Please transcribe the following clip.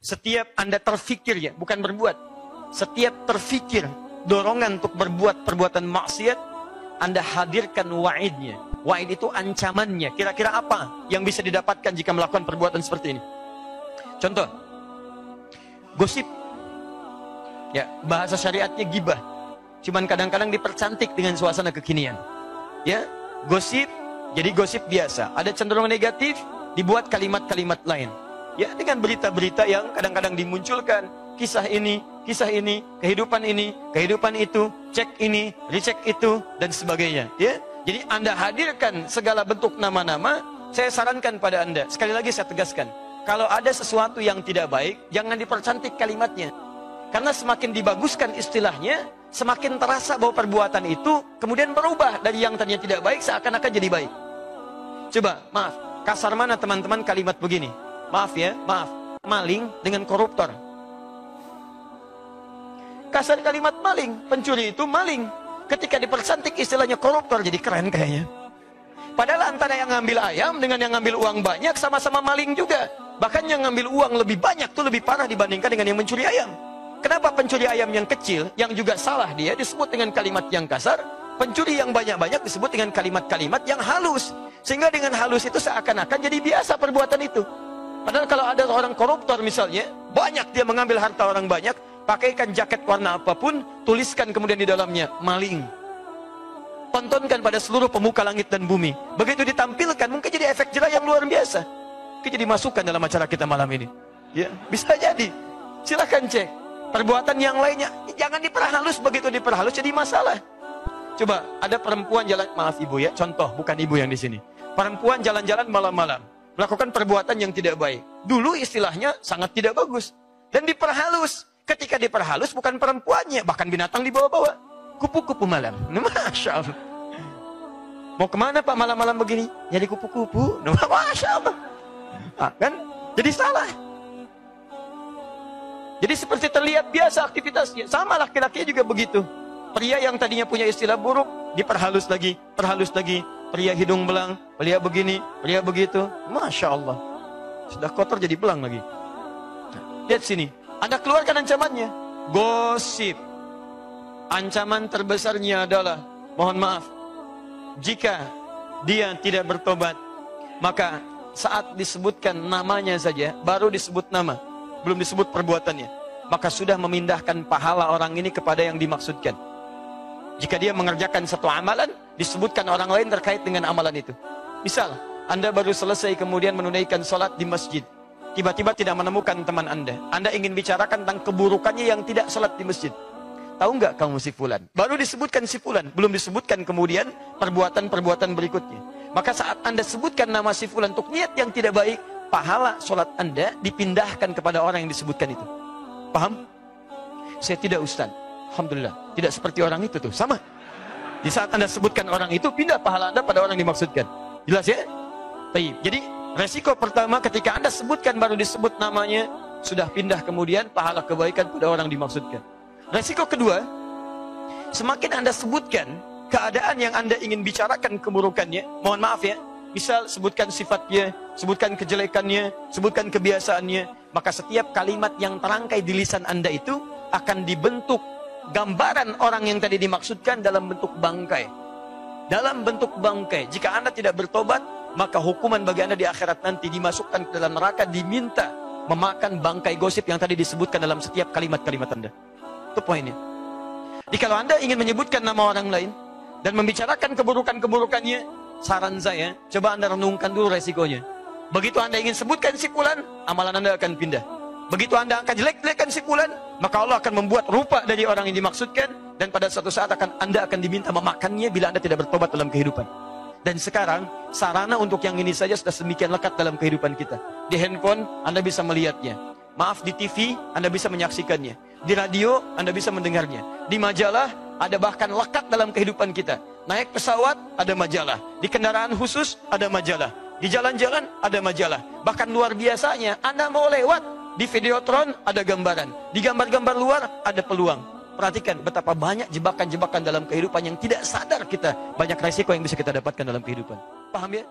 Setiap Anda terfikir ya, bukan berbuat. Setiap terfikir dorongan untuk berbuat perbuatan maksiat, Anda hadirkan wa'idnya. Wa'id itu ancamannya. Kira-kira apa yang bisa didapatkan jika melakukan perbuatan seperti ini? Contoh, gosip. Ya, bahasa syariatnya gibah. Cuman kadang-kadang dipercantik dengan suasana kekinian. Ya, gosip, jadi gosip biasa. Ada cenderung negatif, dibuat kalimat-kalimat lain. Ya, dengan berita-berita yang kadang-kadang dimunculkan. Kisah ini, kehidupan itu, cek ini, recek itu, dan sebagainya. Ya, jadi Anda hadirkan segala bentuk nama-nama. Saya sarankan pada Anda, sekali lagi saya tegaskan, kalau ada sesuatu yang tidak baik, jangan dipercantik kalimatnya. Karena semakin dibaguskan istilahnya, semakin terasa bahwa perbuatan itu kemudian berubah dari yang tadinya tidak baik seakan-akan jadi baik. Coba, maaf, kasar mana teman-teman kalimat begini? Maaf ya, maaf, maling dengan koruptor. Kasar kalimat maling, pencuri itu maling. Ketika dipercantik istilahnya koruptor, jadi keren kayaknya. Padahal antara yang ngambil ayam dengan yang ngambil uang banyak sama-sama maling juga. Bahkan yang ngambil uang lebih banyak tuh lebih parah dibandingkan dengan yang mencuri ayam. Kenapa pencuri ayam yang kecil, yang juga salah dia, disebut dengan kalimat yang kasar? Pencuri yang banyak-banyak disebut dengan kalimat-kalimat yang halus. Sehingga dengan halus itu seakan-akan jadi biasa perbuatan itu. Padahal kalau ada orang koruptor misalnya, banyak dia mengambil harta orang banyak, pakaikan jaket warna apapun, tuliskan kemudian di dalamnya, maling. Tontonkan pada seluruh pemuka langit dan bumi. Begitu ditampilkan, mungkin jadi efek jerah yang luar biasa. Mungkin jadi masukan dalam acara kita malam ini. Ya, bisa jadi. Silahkan cek. Perbuatan yang lainnya, jangan diperhalus. Begitu diperhalus jadi masalah. Coba, ada perempuan jalan, maaf ibu ya, contoh, bukan ibu yang di sini. Perempuan jalan-jalan malam-malam, melakukan perbuatan yang tidak baik. Dulu istilahnya sangat tidak bagus. Dan diperhalus. Ketika diperhalus bukan perempuannya, bahkan binatang dibawa-bawa. Kupu-kupu malam. Masya Allah. Mau kemana Pak malam-malam begini? Jadi kupu-kupu. Masya Allah. Nah, kan? Jadi salah. Jadi seperti terlihat biasa aktivitasnya. Sama laki-laki juga begitu. Pria yang tadinya punya istilah buruk, diperhalus lagi, perhalus lagi. Pria hidung belang, pria begini, pria begitu. Masya Allah. Sudah kotor jadi belang lagi. Nah, lihat sini. Anda keluarkan ancamannya. Gosip. Ancaman terbesarnya adalah, mohon maaf, jika dia tidak bertobat, maka saat disebutkan namanya saja, baru disebut nama, belum disebut perbuatannya, maka sudah memindahkan pahala orang ini kepada yang dimaksudkan. Jika dia mengerjakan satu amalan, disebutkan orang lain terkait dengan amalan itu. Misal, Anda baru selesai kemudian menunaikan sholat di masjid. Tiba-tiba tidak menemukan teman Anda. Anda ingin bicarakan tentang keburukannya yang tidak sholat di masjid. Tahu nggak kamu si fulan? Baru disebutkan si fulan, belum disebutkan kemudian perbuatan-perbuatan berikutnya. Maka saat Anda sebutkan nama si fulan untuk niat yang tidak baik, pahala sholat Anda dipindahkan kepada orang yang disebutkan itu. Paham? Saya tidak ustaz. Alhamdulillah. Tidak seperti orang itu tuh. Sama. Di saat Anda sebutkan orang itu, pindah pahala Anda pada orang yang dimaksudkan. Jelas ya? Baik. Jadi resiko pertama ketika Anda sebutkan baru disebut namanya, sudah pindah kemudian pahala kebaikan pada orang dimaksudkan. Resiko kedua, semakin Anda sebutkan keadaan yang Anda ingin bicarakan keburukannya, mohon maaf ya, misal sebutkan sifatnya, sebutkan kejelekannya, sebutkan kebiasaannya, maka setiap kalimat yang terangkai di lisan Anda itu akan dibentuk gambaran orang yang tadi dimaksudkan dalam bentuk bangkai. Dalam bentuk bangkai. Jika Anda tidak bertobat, maka hukuman bagi Anda di akhirat nanti dimasukkan ke dalam neraka, diminta memakan bangkai gosip yang tadi disebutkan dalam setiap kalimat-kalimat Anda. Itu poinnya. Jadi kalau Anda ingin menyebutkan nama orang lain dan membicarakan keburukan-keburukannya, saran saya, coba Anda renungkan dulu resikonya. Begitu Anda ingin sebutkan si fulan, amalan Anda akan pindah. Begitu Anda akan jelek-jelekan si fulan, maka Allah akan membuat rupa dari orang yang dimaksudkan, dan pada suatu saat Anda akan diminta memakannya bila Anda tidak bertobat dalam kehidupan. Dan sekarang, sarana untuk yang ini saja sudah sedemikian lekat dalam kehidupan kita. Di handphone, Anda bisa melihatnya. Maaf, di TV, Anda bisa menyaksikannya. Di radio, Anda bisa mendengarnya. Di majalah, ada bahkan lekat dalam kehidupan kita. Naik pesawat, ada majalah. Di kendaraan khusus, ada majalah. Di jalan-jalan, ada majalah. Bahkan luar biasanya, Anda mau lewat, di Videotron, ada gambaran. Di gambar-gambar luar, ada peluang. Perhatikan betapa banyak jebakan-jebakan dalam kehidupan yang tidak sadar kita. Banyak resiko yang bisa kita dapatkan dalam kehidupan. Paham ya?